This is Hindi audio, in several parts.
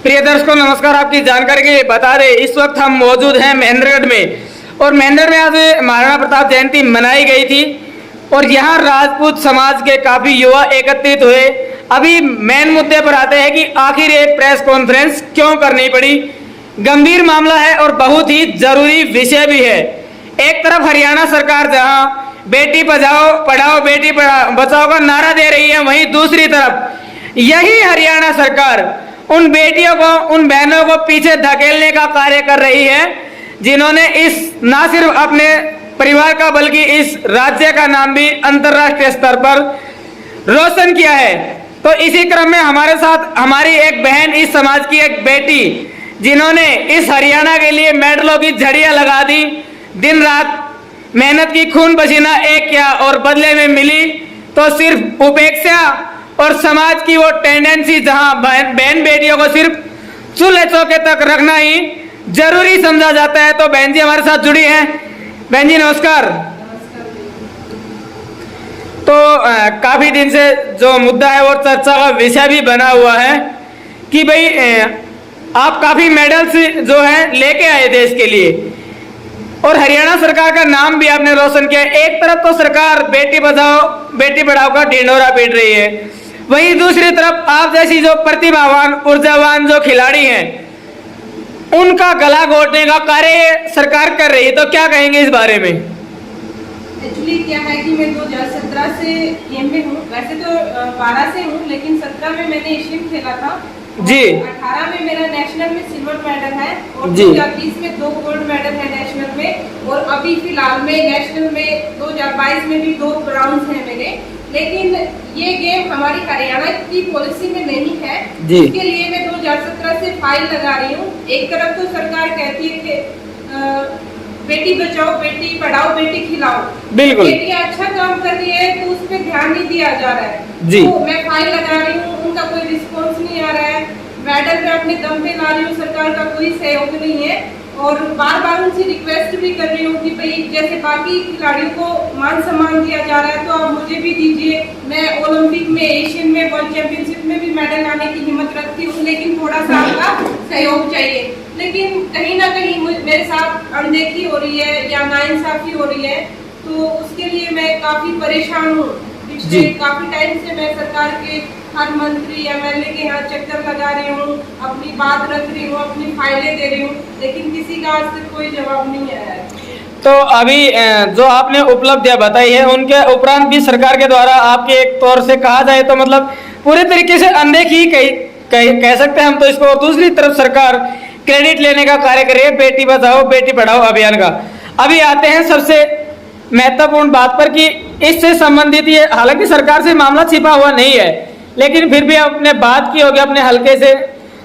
प्रिय दर्शकों नमस्कार। आपकी जानकारी के लिए बता दें इस वक्त हम मौजूद हैं महेंद्रगढ़ में और महेंद्रगढ़ में आज महाराणा प्रताप जयंती मनाई गई थी और यहाँ राजपूत समाज के काफी युवा एकत्रित हुए। अभी मेन मुद्दे पर आते हैं कि आखिर ये प्रेस कॉन्फ्रेंस क्यों करनी पड़ी। गंभीर मामला है और बहुत ही जरूरी विषय भी है। एक तरफ हरियाणा सरकार जहां बेटी बचाओ पढ़ाओ बेटी बचाओ का नारा दे रही है, वहीं दूसरी तरफ यही हरियाणा सरकार उन बेटियों को उन बहनों को पीछे धकेलने का कार्य कर रही है जिन्होंने इस ना सिर्फ अपने परिवार का बल्कि इस राज्य का नाम भी अंतर्राष्ट्रीय स्तर पर रोशन किया है। तो इसी क्रम में हमारे साथ हमारी एक बहन, इस समाज की एक बेटी जिन्होंने इस हरियाणा के लिए मेडलों की झड़ियां लगा दी, दिन रात मेहनत की, खून पसीना एक किया और बदले में मिली तो सिर्फ उपेक्षा और समाज की वो टेंडेंसी जहां बहन बेटियों को सिर्फ चूल्हे चौके तक रखना ही जरूरी समझा जाता है। तो बहन जी हमारे साथ जुड़ी हैं। बहन जी नमस्कार। तो काफी दिन से जो मुद्दा है वो चर्चा का विषय भी बना हुआ है कि भाई आप काफी मेडल्स जो है लेके आए देश के लिए और हरियाणा सरकार का नाम भी आपने रोशन किया। एक तरफ तो सरकार बेटी बचाओ बेटी पढ़ाओ का ढिंढोरा पीट रही है, वहीं दूसरी तरफ आप जैसी जो प्रतिभावान ऊर्जावान जो खिलाड़ी हैं उनका गला घोटने का कार्य सरकार कर रही है। तो क्या कहेंगे इस बारे में? एक्चुअली क्या है कि मैं 2017 से गेम में हूँ, वैसे तो 12 से हूँ, लेकिन 17 में मैंने एशियन खेला था जी। 18 में मेरा नेशनल में सिल्वर मेडल है और 2020 में 2 गोल्ड मेडल है नेशनल में और अभी फिलहाल में नेशनल में 2022 में भी 2 ब्राउन्स हैं मेरे। लेकिन ये गेम हमारी हरियाणा की पॉलिसी में नहीं है, इसके लिए मैं 2017 से फाइल लगा रही हूँ। एक तरफ तो सरकार कहती है कि बेटी बचाओ बेटी पढ़ाओ बेटी खिलाओ, बिल्कुल बेटियां अच्छा काम कर रही है तो उस पर ध्यान नहीं दिया जा रहा है जी। तो मैं फाइल लगा रही हूँ, उनका कोई रिस्पॉन्स नहीं आ रहा है। मेडल मैं अपने दम पे ला रही हूँ, सरकार का कोई सहयोग नहीं है और बार बार उनसे रिक्वेस्ट भी कर रही हूँ कि भाई जैसे बाकी खिलाड़ियों को मान सम्मान दिया जा रहा है तो आप मुझे भी दीजिए। मैं ओलंपिक में, एशियन में, वर्ल्ड चैंपियनशिप में भी मेडल लाने की हिम्मत रखती हूँ, लेकिन थोड़ा सा आपका सहयोग चाहिए। लेकिन कहीं ना कहीं मेरे साथ अनदेखी हो रही है या नाइंसाफी हो रही है, तो उसके लिए मैं काफी परेशान हूँ। पिछले काफी टाइम से मैं सरकार के हर मंत्री एमएलए के यहाँ चक्कर लगा रही हूँ, अपनी बात रख रही हूँ, अपनी फाइलें दे रही हूँ, लेकिन किसी का आज तक कोई जवाब नहीं आया है। तो अभी जो आपने उपलब्धियां बताई है उनके उपरांत भी सरकार के द्वारा आपके एक तौर से कहा जाए तो मतलब पूरे तरीके से अनदेखी कह सकते हैं हम तो इसको। और दूसरी तरफ सरकार क्रेडिट लेने का कार्य कर रही है बेटी बचाओ बेटी पढ़ाओ अभियान का। अभी आते हैं सबसे महत्वपूर्ण बात पर कि इससे संबंधित ये, हालांकि सरकार से मामला छिपा हुआ नहीं है, लेकिन फिर भी आपने बात की होगी अपने हल्के से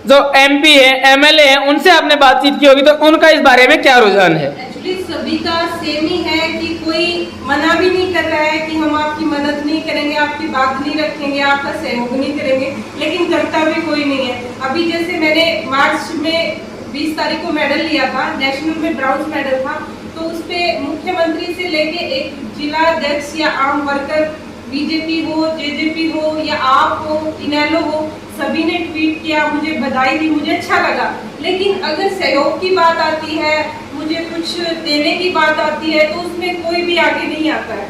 जो एमपी है एमएलए है उनसे आपने बातचीत की होगी, तो उनका इस बारे में क्या रुझान है? एक्चुअली सभी का सेम ही है कि कोई मना भी नहीं कर रहा है कि हम आपकी मदद नहीं करेंगे, आपकी बात नहीं रखेंगे, आपका सहयोग नहीं करेंगे, लेकिन करता भी कोई नहीं है। अभी जैसे मैंने मार्च में 20 तारीख को मेडल लिया था, नेशनल में ब्राउन्स मेडल था, तो उस पे मुख्यमंत्री से लेके एक जिला अध्यक्ष या आम वर्कर, बीजेपी हो, जेजेपी हो या आप हो, इनेलो हो, सभी ने ट्वीट किया, मुझे बधाई दी, मुझे अच्छा लगा। लेकिन अगर सहयोग की बात आती है, मुझे कुछ देने की बात आती है, तो उसमें कोई भी आगे नहीं आता है।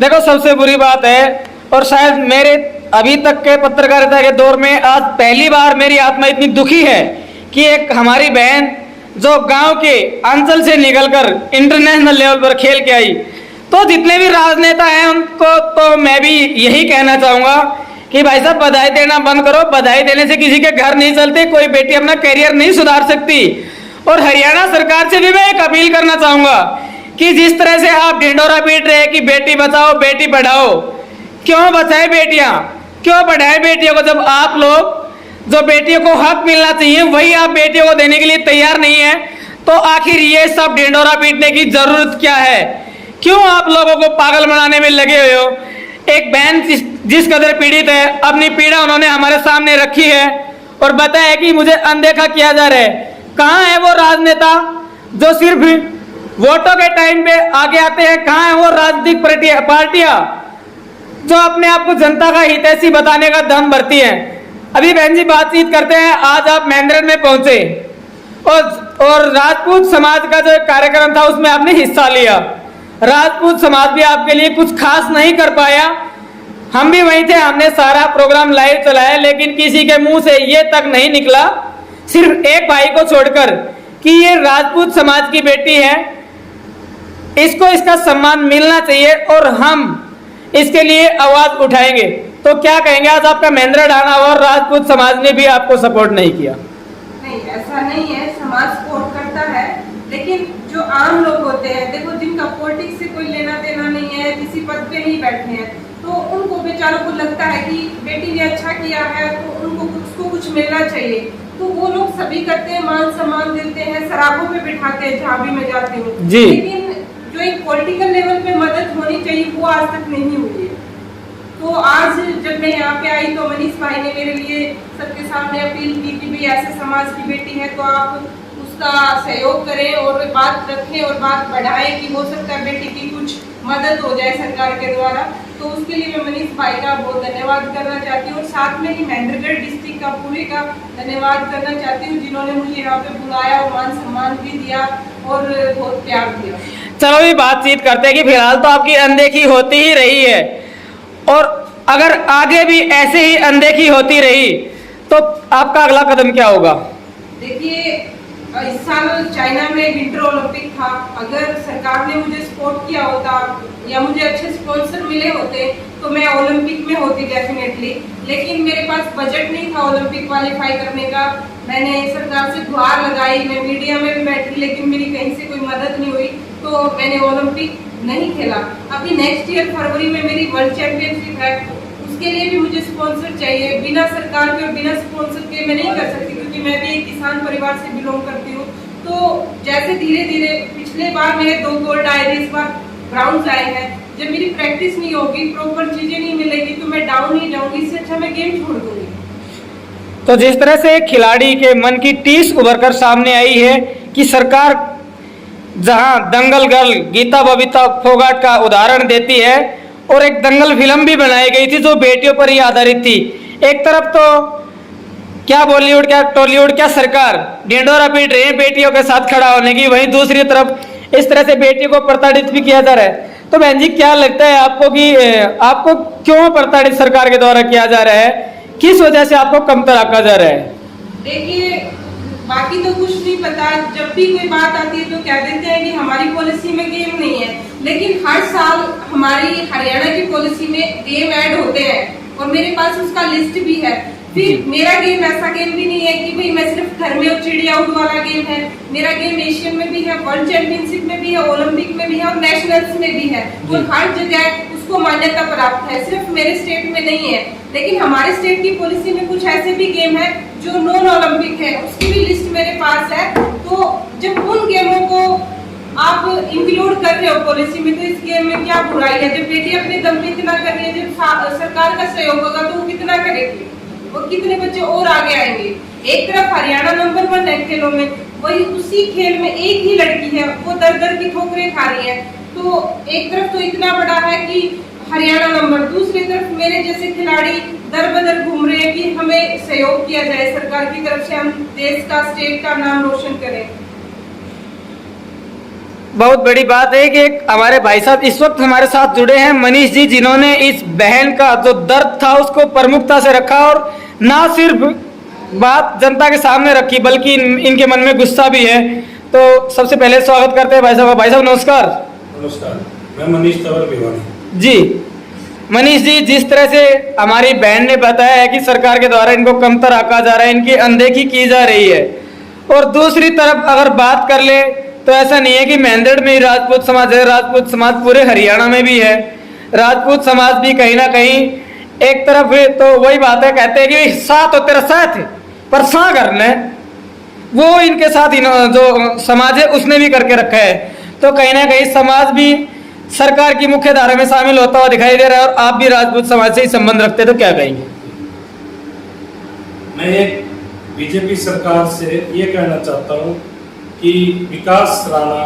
देखो सबसे बुरी बात है और शायद मेरे अभी तक के पत्रकारिता के दौर में आज पहली बार मेरी आत्मा इतनी दुखी है कि एक हमारी बहन जो गांव के अंचल से निकलकर इंटरनेशनल लेवल पर खेल के आई, तो जितने भी राजनेता हैं उनको तो मैं भी यही कहना चाहूंगा कि भाई साहब बधाई देना बंद करो। बधाई देने से किसी के घर नहीं चलते, कोई बेटी अपना करियर नहीं सुधार सकती। और हरियाणा सरकार से भी मैं एक अपील करना चाहूंगा कि जिस तरह से आप ढिंढोरा पीट रहे हैं कि बेटी बचाओ बेटी पढ़ाओ, क्यों बचाए बेटियां, क्यों पढ़ाए बेटियों को, जब आप लोग जो बेटियों को हक मिलना चाहिए वही आप बेटियों को देने के लिए तैयार नहीं है, तो आखिर ये सब ढिंढोरा पीटने की जरूरत क्या है? क्यों आप लोगों को पागल बनाने में लगे हुए हो? एक बहन जिस कदर पीड़ित है, अपनी पीड़ा उन्होंने हमारे सामने रखी है और बताया कि मुझे अनदेखा किया जा रहा है। कहाँ है वो राजनेता जो सिर्फ वोटों के टाइम पे आगे आते हैं? कहाँ है वो राजनीतिक पार्टियां जो अपने आप को जनता का हितैषी बताने का दम भरती हैं? अभी बहन जी बातचीत करते हैं। आज आप महेंद्रगढ़ में पहुंचे और राजपूत समाज का जो कार्यक्रम था उसमें आपने हिस्सा लिया। राजपूत समाज भी आपके लिए कुछ खास नहीं कर पाया। हम भी वहीं थे, हमने सारा प्रोग्राम लाइव चलाया, लेकिन किसी के मुंह से ये तक नहीं निकला, सिर्फ एक भाई को छोड़कर, कि ये राजपूत समाज की बेटी है, इसको इसका सम्मान मिलना चाहिए और हम इसके लिए आवाज उठाएंगे। तो क्या कहेंगे, आज आपका महेंद्रगढ़ आना और राजपूत समाज ने भी आपको सपोर्ट नहीं किया? नहीं, ऐसा नहीं है, समाज सपोर्ट करता है, लेकिन जो आम लोग होते हैं, देखो जिनका पॉलिटिक्स से कोई लेना देना नहीं है, किसी पद पे नहीं बैठे हैं, तो उनको बेचारों को लगता है कि बेटी ने अच्छा किया है तो उनको कुछ मिलना चाहिए, तो वो लोग सभी करते हैं, मान सम्मान देते हैं, सराहों पे बिठाते हैं जहाँ भी मैं जाती हूँ। लेकिन जो एक पॉलिटिकल लेवल पे मदद होनी चाहिए वो आज तक नहीं हुई है। तो आज जब मैं यहाँ पे आई तो मनीष भाई ने मेरे लिए सबके सामने अपील की कि भाई ऐसे समाज की बेटी है तो आप उसका सहयोग करें और बात रखें और बात बढ़ाएं कि हो सकता है बेटी की कुछ मदद हो जाए सरकार के द्वारा। तो उसके लिए मैं मनीष भाई का बहुत धन्यवाद करना चाहती हूँ और साथ में ही महेंद्रगढ़ डिस्ट्रिक्ट का पूरे का धन्यवाद करना चाहती हूँ जिन्होंने मुझे यहाँ पे बुलाया और मान सम्मान भी दिया और बहुत प्यार दिया। चलो भी बातचीत करते हैं कि फिलहाल तो आपकी अनदेखी होती ही रही है और अगर आगे भी ऐसे ही अनदेखी होती रही तो आपका अगला कदम क्या होगा? देखिए, इस साल चाइना में विंटर ओलंपिक था, अगर सरकार ने मुझे सपोर्ट किया होता या मुझे अच्छे स्पॉन्सर मिले होते तो मैं ओलंपिक में होती डेफिनेटली, लेकिन मेरे पास बजट नहीं था ओलंपिक क्वालिफाई करने का। मैंने सरकार से गुहार लगाई, मैं मीडिया में भी बैठी, लेकिन मेरी कहीं से कोई मदद नहीं हुई, तो मैंने ओलंपिक नहीं खेला। अभी नेक्स्ट ईयर फरवरी में मेरी वर्ल्ड चैंपियनशिप है, उसके लिए भी मुझे स्पॉन्सर चाहिए। बिना सरकार के और बिना स्पॉन्सर के मैं नहीं कर सकती, क्योंकि मैं भी एक किसान परिवार से बिलोंग करती हूँ। तो जैसे धीरे धीरे पिछले बार मेरे 2 गोल्ड आए थे, इस बार ब्राउन्स आए हैं। जब मेरी प्रैक्टिस नहीं होगी, प्रॉपर चीजें नहीं मिलेगी तो मैं डाउन ही जाऊंगी, इससे अच्छा मैं गेम छोड़ दूंगी। तो जिस तरह से खिलाड़ी के मन की टीस उभरकर सामने आई है कि सरकार जहां दंगल गर्ल गीता बबीता फोगाट का उदाहरण देती है और एक दंगल फिल्म भी बनाई गई थी जो बेटियों पर ही आधारित थी। एक तरफ तो क्या बॉलीवुड क्या टॉलीवुड क्या सरकार ढिंढोरा पीट रही है बेटियों के साथ खड़ा होने की, वहीं दूसरी तरफ इस तरह से बेटियों को प्रताड़ित भी किया जा रहा है। तो बहन जी क्या लगता है आपको कि आपको क्यों प्रताड़ित सरकार के द्वारा किया जा रहा है, किस वजह से आपको कमतर आंका जा रहा है? देखिए, बाकी तो कुछ नहीं पता, जब भी कोई बात आती है तो कह देते हैं कि हमारी पॉलिसी में गेम नहीं है, लेकिन हर साल हमारी हरियाणा की पॉलिसी में गेम ऐड होते हैं और मेरे पास उसका लिस्ट भी है। फिर मेरा गेम ऐसा गेम भी नहीं है कि भाई मैं सिर्फ घर में और चिड़िया उड़ वाला गेम है। मेरा गेम एशियन में भी है, वर्ल्ड चैंपियनशिप में भी है, ओलंपिक में भी है और नेशनल्स में भी है, और हर जगह उसको मान्यता प्राप्त है, सिर्फ मेरे स्टेट में नहीं है। लेकिन हमारे स्टेट की पॉलिसी में कुछ ऐसे भी गेम है जो नॉन ओलंपिक है, उसकी भी लिस्ट मेरे पास है। तो जब उन गेमों को आप इंक्लूड कर रहे हो पॉलिसी में तो इस गेम में क्या बुराई है? जब बेटी अपने दम पे इतना कर रही है, जब सरकार का सहयोग होगा तो वो कितना करेगी और कितने बच्चे और आगे आएंगे। एक तरफ हरियाणा नंबर 1 है खेलों में, वही उसी खेल में एक ही लड़की है वो दर की ठोकरें खा रही है। तो एक तरफ तो इतना बड़ा है कि हरियाणा नंबर, दूसरी तरफ मेरे जैसे खिलाड़ी दर बदर घूम रहे हैं कि हमें सहयोग किया जाए सरकार की तरफ से, हम देश का स्टेट का नाम रोशन करें। बहुत बड़ी बात है कि हमारे भाई साहब इस वक्त हमारे साथ जुड़े हैं, मनीष जी, जिन्होंने इस बहन का जो दर्द था उसको प्रमुखता से रखा और ना सिर्फ बात जनता के सामने रखी बल्कि इनके मन में गुस्सा भी है। तो सबसे पहले स्वागत करते हैं भाई साहब। भाई साहब नमस्कार। नमस्कार, मैं मनीष तंवर भिवानी जी। मनीष जी, जिस तरह से हमारी बहन ने बताया है कि सरकार के द्वारा इनको कमतर आंका जा रहा है, इनकी अनदेखी की जा रही है, और दूसरी तरफ अगर बात कर ले तो ऐसा नहीं है कि महेंद्रगढ़ में ही राजपूत समाज है, राजपूत समाज पूरे हरियाणा में भी है। राजपूत समाज भी कहीं ना कहीं एक तरफ है, तो वही बात है, कहते हैं कि साथ हो तेरा साथ है पर सा करना वो इनके साथ जो समाज है उसने भी करके रखा है। तो कहीं ना कहीं समाज भी सरकार की मुख्य धारा में शामिल होता हुआ दिखाई दे रहा है और आप भी राजपूत समाज से ही संबंध रखते तो क्या कहेंगे? मैं एक बीजेपी सरकार से ये कहना चाहता हूँ कि विकास राणा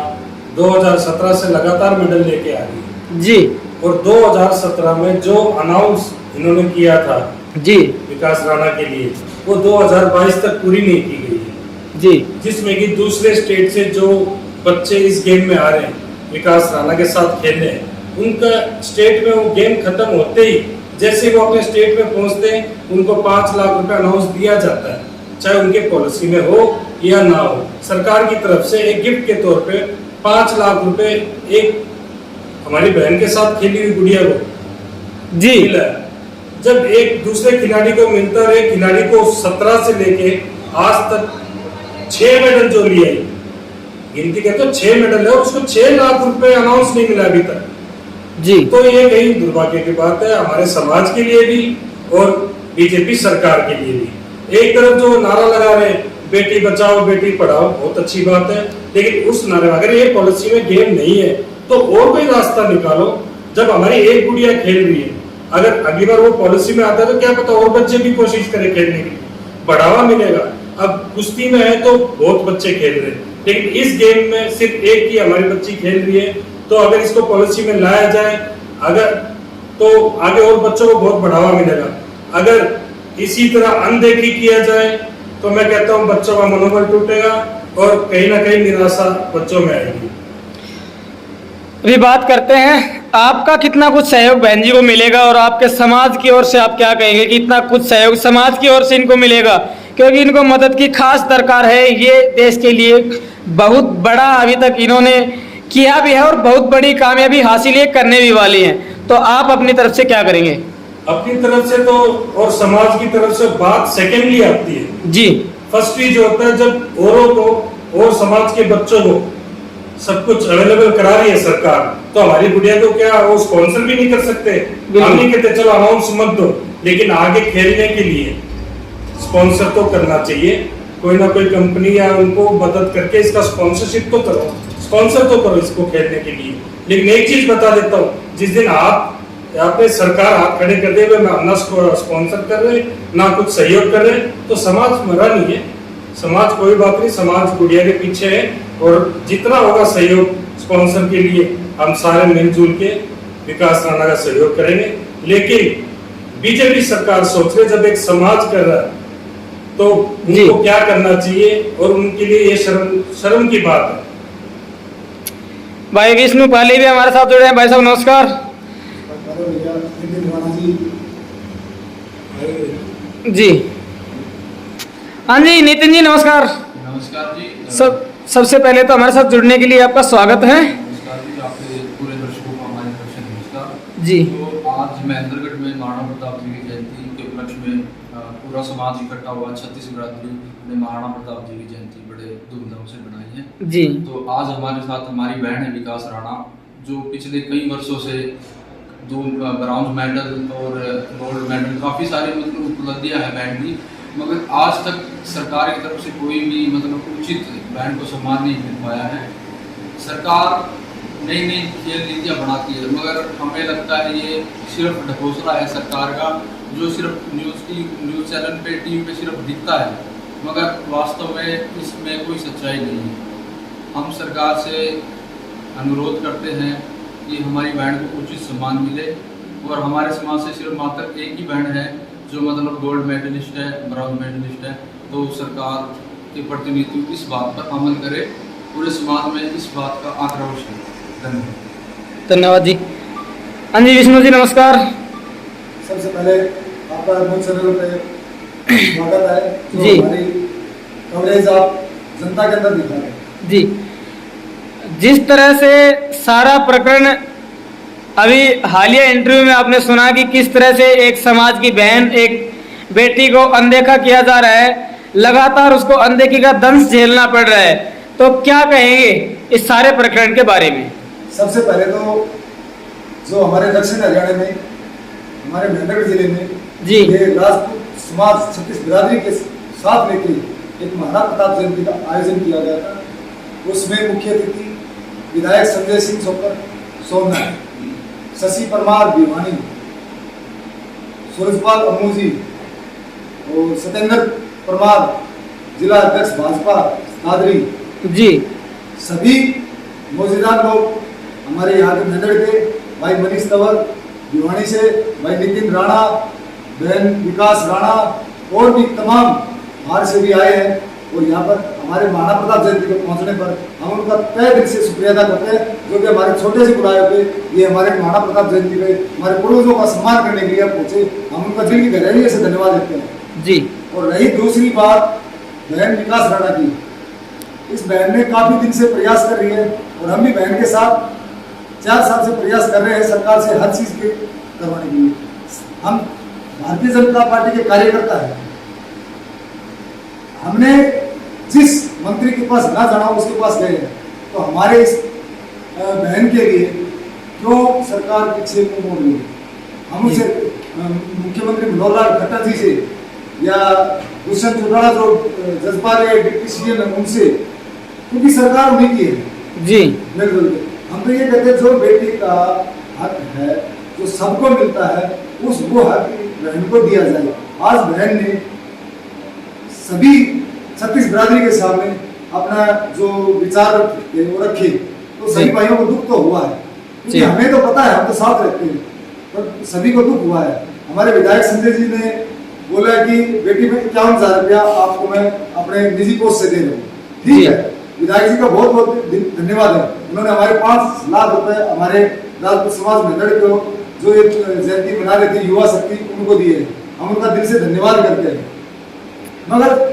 2017 से लगातार मेडल लेके आ रही है जी, और 2017 में जो अनाउंस इन्होंने किया था जी विकास राणा के लिए, वो 2022 तक पूरी नहीं की गई है। जी जिसमें कि दूसरे स्टेट से जो बच्चे इस गेम में आ रहे हैं विकास राणा के साथ खेलने, उनका स्टेट में वो गेम खत्म होते ही जैसे वो अपने स्टेट में पहुंचते हैं, उनको 5 लाख रुपए अनाउंस दिया जाता है, चाहे उनके पॉलिसी में हो या ना हो। सरकार की तरफ से एक गिफ्ट के तौर पे 5 लाख रुपए एक हमारी बहन के साथ खेली हुई गुड़िया को जी मिला है। जब एक दूसरे खिलाड़ी को मिलता है, एक खिलाड़ी को 17 से लेके आज तक 6 मेडल जो लिए, गिनती के तो 6 मेडल है, उसको 6 लाख रुपए अनाउंस नहीं मिला अभी तक। जी तो ये कहीं दुर्भाग्य की बात है हमारे समाज के लिए भी और बीजेपी सरकार के लिए भी। एक तरफ जो नारा लगा रहे बेटी बचाओ बेटी पढ़ाओ, बहुत अच्छी बात है, लेकिन उस नारे अगर ये पॉलिसी में गेम नहीं है तो और कोई रास्ता निकालो। जब हमारी एक गुड़िया खेल रही है, अगर अगली बार वो पॉलिसी में आता है तो क्या पता और बच्चे भी कोशिश करें खेलने की, बढ़ावा मिलेगा। अब कुश्ती में है तो बहुत बच्चे खेल रहे हैं, लेकिन इस गेम में सिर्फ एक ही हमारी बच्ची खेल रही है। तो अगर इसको पॉलिसी में लाया जाए अगर, तो आगे और बच्चों को बहुत बढ़ावा मिलेगा। अगर इसी तरह अनदेखी किया जाए तो मैं कहता हूँ बच्चों का मनोबल टूटेगा और कहीं ना कहीं निराशा बच्चों में आएगी। अभी बात करते हैं आपका कितना कुछ सहयोग बहन जी को मिलेगा और आपके समाज की ओर से आप क्या कहेंगे कि इतना कुछ सहयोग समाज की ओर से इनको मिलेगा, क्योंकि इनको मदद की खास दरकार है। ये देश के लिए बहुत बड़ा अभी तक इन्होंने किया भी है और बहुत बड़ी कामयाबी हासिल ये करने भी वाली हैं। तो आप अपनी तरफ से क्या करेंगे? अपनी तरफ से तो और समाज की तरफ से बात सेकेंडली आती है जी। फर्स्टली जो होता है जब औरों को और समाज के बच्चों को सब कुछ अवेलेबल करा रही है सरकार, तो हमारी गुड़िया को क्या वो स्पॉन्सर भी नहीं कर सकते? हम नहीं कहते चलो अनाउंस मत दो, लेकिन आगे खेलने के लिए स्पॉन्सर तो करना चाहिए। कोई ना कोई कंपनी या उनको मदद करके इसका स्पॉन्सरशिप तो करो, स्पॉन्सर तो करो इसको खेलने के लिए। लेकिन एक चीज बता देता हूँ, जिस दिन आपने सरकार हाथ खड़े कर दे ना स्पॉन्सर कर रहे ना कुछ सहयोग कर रहे, तो समाज मरा नहीं है। समाज कोई बात नहीं, समाज गुड़िया के पीछे है और जितना होगा सहयोग स्पॉन्सर के लिए हम सारे मिलजुल के विकास राणा का सहयोग करेंगे। लेकिन बीजेपी सरकार सोच रही जब एक समाज कर रहा है तो उनको क्या करना चाहिए और उनके लिए ये शर्म की बात है। भाई विष्णु पाली भी हमारे साथ जुड़े हैं। भाई साहब नमस्कार। जी हाँ जी नितिन जी नमस्कार। नमस्कार जी। सबसे पहले तो हमारे साथ जुड़ने के लिए आपका स्वागत है। नमस्कार जी, आपके पूरे दर्शकों को हमारी तरफ से नमस्कार जी। तो आज महेंद्रगढ़ में महाराणा प्रताप जी की जयंती के उपलक्ष्य में पूरा समाज इकट्ठा हुआ। छत्तीस बिरादरी ने महाराणा प्रताप जी की जयंती बड़े धूमधाम से बनाई है जी। तो आज हमारे साथ हमारी बहन है विकास राणा, जो पिछले कई वर्षों से 2 ब्रॉन्ज मेडल और गोल्ड मेडल काफ़ी सारे मतलब उपलब्धियाँ है बहन की, मगर आज तक सरकार की तरफ से कोई भी मतलब उचित बहन को सम्मान नहीं मिल पाया है। सरकार नई नई खेल नीतियाँ बनाती है, मगर हमें लगता है ये सिर्फ ढकोसला है सरकार का, जो सिर्फ न्यूज़ चैनल पे टीवी पे सिर्फ दिखता है, मगर वास्तव में इसमें कोई सच्चाई नहीं है। हम सरकार से अनुरोध करते हैं कि हमारी बहन को उचित सम्मान मिले और हमारे समाज से सिर्फ मात्र एक ही बहन है जो मतलब गोल्ड मेडलिस्ट है, ब्रॉन्ज मेडलिस्ट है, तो सरकार के प्रतिनिधि इस बात पर अमल करे, पूरे समाज में इस बात का आक्रोश है। धन्यवाद। धन्यवाद जी। हाँ जी विष्णु जी नमस्कार। सबसे पहले आपका न्यूज़ चैनल पे स्वागत है जी। हमारी कवरेज आप जनता के अंदर दिखा रहे हैं जी। जिस तरह से सारा प्रकरण अभी हालिया इंटरव्यू में आपने सुना कि किस तरह से एक समाज की बहन एक बेटी को अनदेखा किया जा रहा है, लगातार उसको अनदेखी का दंश झेलना पड़ रहा है, तो क्या कहेंगे इस सारे प्रकरण के बारे में? सबसे पहले तो जो हमारे दक्षिण हरियाणा में हमारे महेंद्रगढ़ जिले में जी। ये राजपूत समाज 36 बिरादरी के साथ लेकर एक महाराणा प्रताप जयंती का आयोजन किया गया था। उसमें मुख्य अतिथि विधायक संजय सिंह सोमनाथ, शशि परमार भिवानी, सूरजपाल अम्मू जी और सत्येंद्र परमार जिला अध्यक्ष भाजपा नादरी जी। सभी मौजूदा लोग हमारे यहाँ के महेंद्रगढ़ के भाई मनीष तंवर भिवानी से, भाई नितिन राणा बहन विकास राणा और भी तमाम बाहर से भी आए हैं, और यहाँ पर हमारे महाराणा प्रताप जयंती पर पहुँचने पर हम उनका तहे दिल से शुक्रिया अदा करते हैं, जो कि हमारे छोटे से बुलाए पे ये हमारे महाराणा प्रताप जयंती पे हमारे पूर्वजों का सम्मान करने के लिए पहुँचे। हम उनका दिल की गहराई से धन्यवाद देते हैं जी। और रही दूसरी बात बहन विकास राणा की, इस बहन ने काफी दिन से प्रयास कर रही है और हम भी बहन के साथ 4 साल से प्रयास कर रहे हैं सरकार से हर चीज के करवाने के लिए। हम भारतीय जनता पार्टी के कार्यकर्ता हैं, हमने जिस मंत्री के पास ना जाना उसके पास गए हैं, तो हमारे इस बहन के लिए क्यों सरकार पीछे मुंह मोड़ रही है? हम उसे मुख्यमंत्री मनोहर लाल खट्टर जी से या दुष्यंत चौटाला जो जजपाल डिप्टी सीएम है उनसे, क्योंकि सरकार उन्हीं की है जी। बिल्कुल। हम तो ये कहते हैं जो बेटी का हक है जो सबको मिलता है उस वो हक बहन को दिया जाए। आज बहन ने सभी छत्तीस बिरादरी के सामने अपना जो विचार थे वो रखे, तो सभी भाइयों को दुख तो हुआ है, क्योंकि हमें तो पता है हम तो साथ रहते हैं, पर सभी को दुख हुआ है। हमारे विधायक संजय जी ने बोला कि बेटी में 51,000 रुपया आपको मैं अपने निजी कोष से दे रहा हूँ। ठीक है, विधायक जी का बहुत बहुत धन्यवाद है। उन्होंने हमारे 5 लाख रुपए हमारे राजपूत समाज में लड़के जो एक जयंती मना रहे थे युवा शक्ति उनको दिए, हम उनका दिल से धन्यवाद करते हैं। मगर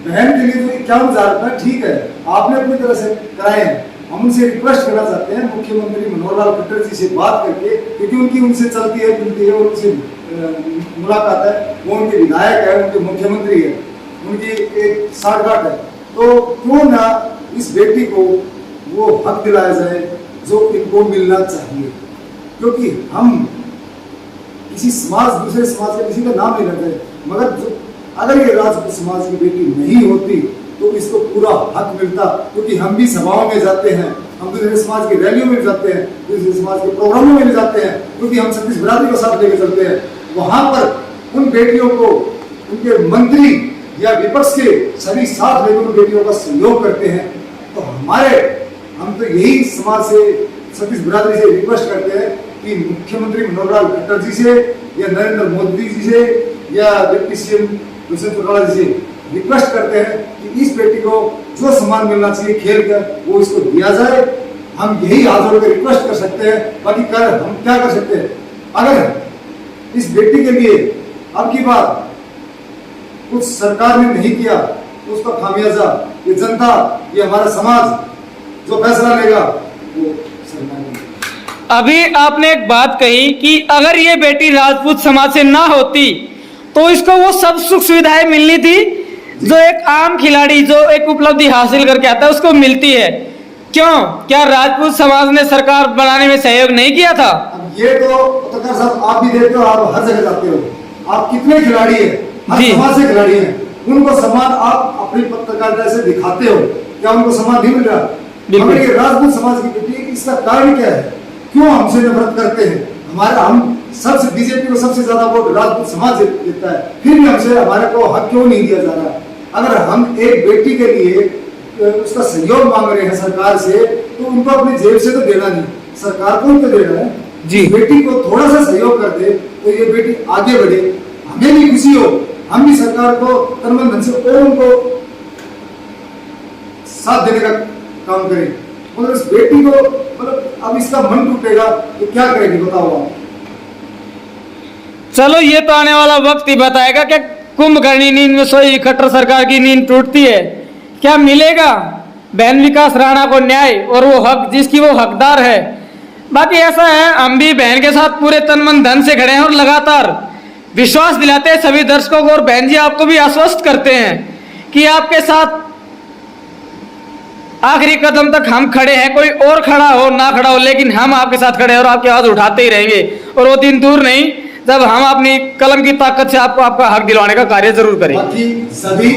बहन के लिए जो 51,000 रुपए ठीक है आपने अपनी तरह से कराए हैं, हम उनसे रिक्वेस्ट करना चाहते हैं मुख्यमंत्री मनोहर लाल खट्टर जी से बात करके, क्योंकि उनकी उनसे चलती है मिलती है और उनसे मुलाकात है, वो उनके विधायक है, उनके मुख्यमंत्री है, उनकी एक साठगांठ है, तो क्यों ना इस बेटी को वो हक दिलाया जाए जो इनको मिलना चाहिए। क्योंकि हम किसी समाज दूसरे समाज का किसी का नाम नहीं लेते, मगर जो अगर ये राजपूत समाज की बेटी नहीं होती तो इसको पूरा हक मिलता, क्योंकि हम भी सभाओं में जाते हैं, हम दूसरे समाज की रैलियों में जाते हैं, दूसरे समाज के प्रोग्रामों में जाते हैं, क्योंकि हम छत्तीस बिरादरी को साथ लेकर चलते हैं। वहां पर उन बेटियों को उनके मंत्री या विपक्ष के सभी साथ लेकर उन बेटियों का सहयोग करते हैं। तो हम तो यही समाज से छत्तीस बिरादरी से रिक्वेस्ट करते हैं कि मुख्यमंत्री मनोहर लाल खट्टर जी से या नरेंद्र मोदी जी से या डिप्टी सीएम दुष्यंत चौटाला जी से रिक्वेस्ट करते हैं कि इस बेटी को जो सम्मान मिलना चाहिए खेल कर वो इसको दिया जाए। हम यही हाथ जोड़ कर रिक्वेस्ट कर सकते हैं, बाकी हम क्या कर सकते हैं? अगर इस बेटी के लिए अब की बार कुछ सरकार ने नहीं किया तो उसका खामियाजा ये जनता, ये हमारा समाज जो फैसला लेगा वो सरकार। अभी आपने एक बात कही कि अगर ये बेटी राजपूत समाज से ना होती तो इसको वो सब सुख सुविधाएं मिलनी थी जो एक आम खिलाड़ी जो एक उपलब्धि हासिल करके आता है उसको मिलती है। क्यों? क्या राजपूत समाज ने सरकार बनाने में सहयोग नहीं किया था? अब ये तो पत्रकार साहब आप भी देखते हो, आप हर जगह जाते हो, आप कितने खिलाड़ी हैं, हर समाज से खिलाड़ी हैं, उनको सम्मान आप अपनी पत्रकारिता से दिखाते हो, क्या उनको सम्मान नहीं मिल रहा? मगर ये राजपूत समाज की बेटी, इसका कारण क्या है? क्यों हमसे नफरत करते हैं? हम सबसे बीजेपी को सबसे ज्यादा वोट राजपूत समाज देता है, फिर भी हमसे हमारे को हक क्यों नहीं दिया जा रहा? अगर हम एक बेटी के लिए उसका सहयोग मांग रहे हैं सरकार से, तो उनको अपनी जेब से तो देना नहीं, सरकार को ही तो देना है जी। बेटी को थोड़ा सा सहयोग कर दे तो ये बेटी आगे बढ़े, हमें भी खुशी हो, हम भी सरकार को तन मन धन से और उनको साथ देने का काम करें। मतलब इस बेटी को अब इसका मन टूटेगा तो क्या करेगी बताओ आप? चलो ये तो आने वाला वक्त ही बताएगा कि कुंभकर्णी नींद में सोई खट्टर सरकार की नींद टूटती है, क्या मिलेगा बहन विकास राणा को न्याय और वो हक जिसकी वो हकदार है। बाकी ऐसा है, हम भी बहन के साथ पूरे तन मन धन से खड़े हैं और लगातार विश्वास दिलाते हैं सभी दर्शकों को, और बहन जी आपको भी आश्वस्त करते हैं कि आपके साथ आखिरी कदम तक हम खड़े हैं। कोई और खड़ा हो ना खड़ा हो, लेकिन हम आपके साथ खड़े हैं और आपकी आवाज उठाते ही रहेंगे। और वो दिन दूर नहीं जब हम अपनी कलम की ताकत से आपको आपका हक दिलवाने का कार्य जरूर करेंगे। सभी